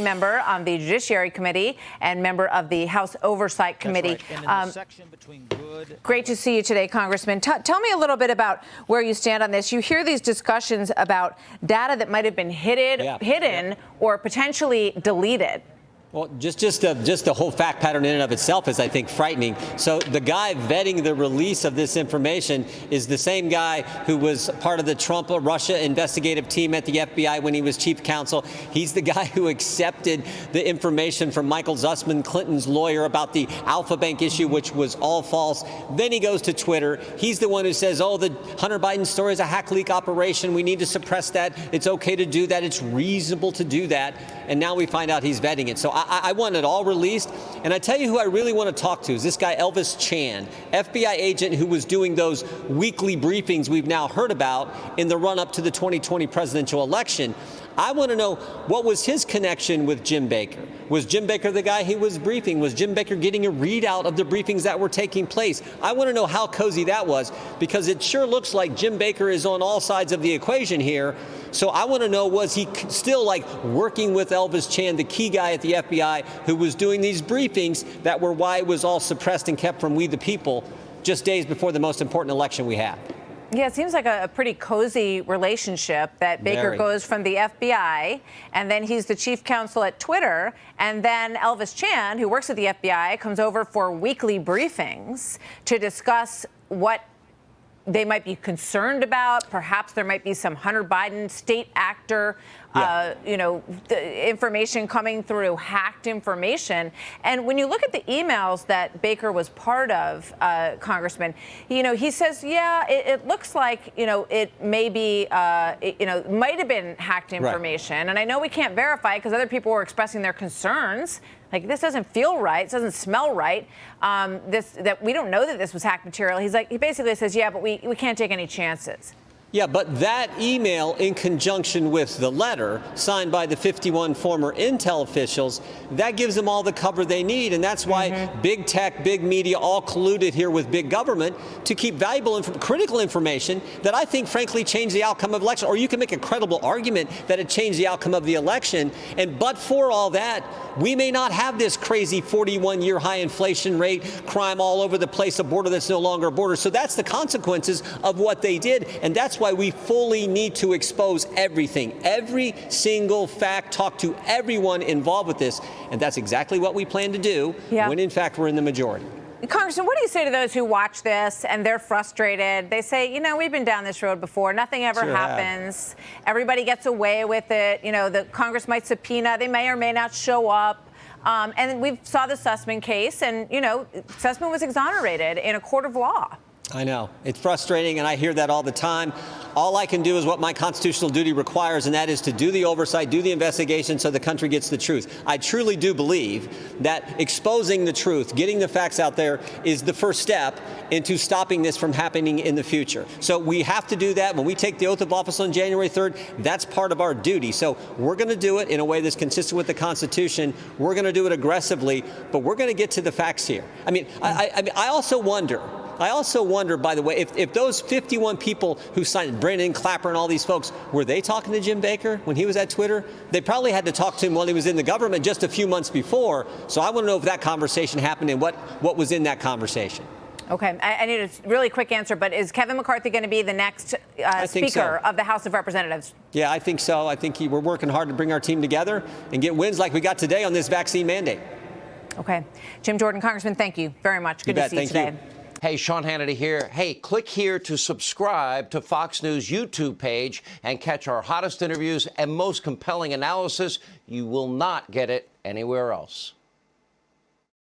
member on the Judiciary Committee and member of the House Oversight Committee. Great to see you today, Congressman. Tell me a little bit about where you stand on this. You hear these discussions about data that might have been hidden or potentially deleted. Well, just the whole fact pattern in and of itself is, I think, frightening. So the guy vetting the release of this information is the same guy who was part of the Trump-Russia investigative team at the FBI when he was chief counsel. He's the guy who accepted the information from Michael Zussman, Clinton's lawyer, about the Alpha Bank issue, which was all false. Then he goes to Twitter. He's the one who says, oh, the Hunter Biden story is a hack leak operation. We need to suppress that. It's okay to do that. It's reasonable to do that. And now we find out he's vetting it. So I want it all released. And I tell you who I really want to talk to is this guy, Elvis Chan, FBI agent who was doing those weekly briefings we've now heard about in the run-up to the 2020 presidential election. I want to know, what was his connection with Jim Baker? Was Jim Baker the guy he was briefing? Was Jim Baker getting a readout of the briefings that were taking place? I want to know how cozy that was, because it sure looks like Jim Baker is on all sides of the equation here. So I want to know, was he still working with Elvis Chan, the key guy at the FBI, who was doing these briefings that were why it was all suppressed and kept from we the people just days before the most important election we have? Yeah, it seems like a pretty cozy relationship that Baker goes from the FBI, and then he's the chief counsel at Twitter, and then Elvis Chan, who works at the FBI, comes over for weekly briefings to discuss what they might be concerned about. Perhaps there might be some Hunter Biden state actor, the information coming through, hacked information. And when you look at the emails that Baker was part of, Congressman, he says, it looks like, it may be, might have been hacked information. Right. And I know we can't verify it because other people were expressing their concerns. Like, this doesn't feel right. It doesn't smell right. That we don't know that this was hacked material. He basically says, yeah, but we can't take any chances. Yeah, but that email, in conjunction with the letter signed by the 51 former Intel officials, that gives them all the cover they need. And that's why big tech, big media all colluded here with big government to keep valuable, critical information that I think, frankly, changed the outcome of the election. Or you can make a credible argument that it changed the outcome of the election. And but for all that, we may not have this crazy 41-year high inflation rate, crime all over the place, a border that's no longer a border. So that's the consequences of what they did. And that's why we fully need to expose everything, every single fact, talk to everyone involved with this. And that's exactly what we plan to do when, in fact, we're in the majority. Congressman, what do you say to those who watch this and they're frustrated? They say, we've been down this road before. Nothing ever happens. Everybody gets away with it. The Congress might subpoena. They may or may not show up. And we saw the Sussman case, and, Sussman was exonerated in a court of law. I know. It's frustrating, and I hear that all the time. All I can do is what my constitutional duty requires, and that is to do the oversight, do the investigation so the country gets the truth. I truly do believe that exposing the truth, getting the facts out there, is the first step into stopping this from happening in the future. So we have to do that. When we take the oath of office on January 3rd, that's part of our duty. So we're going to do it in a way that's consistent with the Constitution. We're going to do it aggressively, but we're going to get to the facts here. I also wonder, by the way, if those 51 people who signed, Brennan, Clapper, and all these folks, were they talking to Jim Baker when he was at Twitter? They probably had to talk to him while he was in the government just a few months before. So I want to know if that conversation happened and what was in that conversation. Okay. I need a really quick answer, but is Kevin McCarthy going to be the next Speaker of the House of Representatives? Yeah, I think so. I think we're working hard to bring our team together and get wins like we got today on this vaccine mandate. Okay. Jim Jordan, Congressman, thank you very much. Good to see you today. Hey, Sean Hannity here. Hey, click here to subscribe to Fox News YouTube page and catch our hottest interviews and most compelling analysis. You will not get it anywhere else.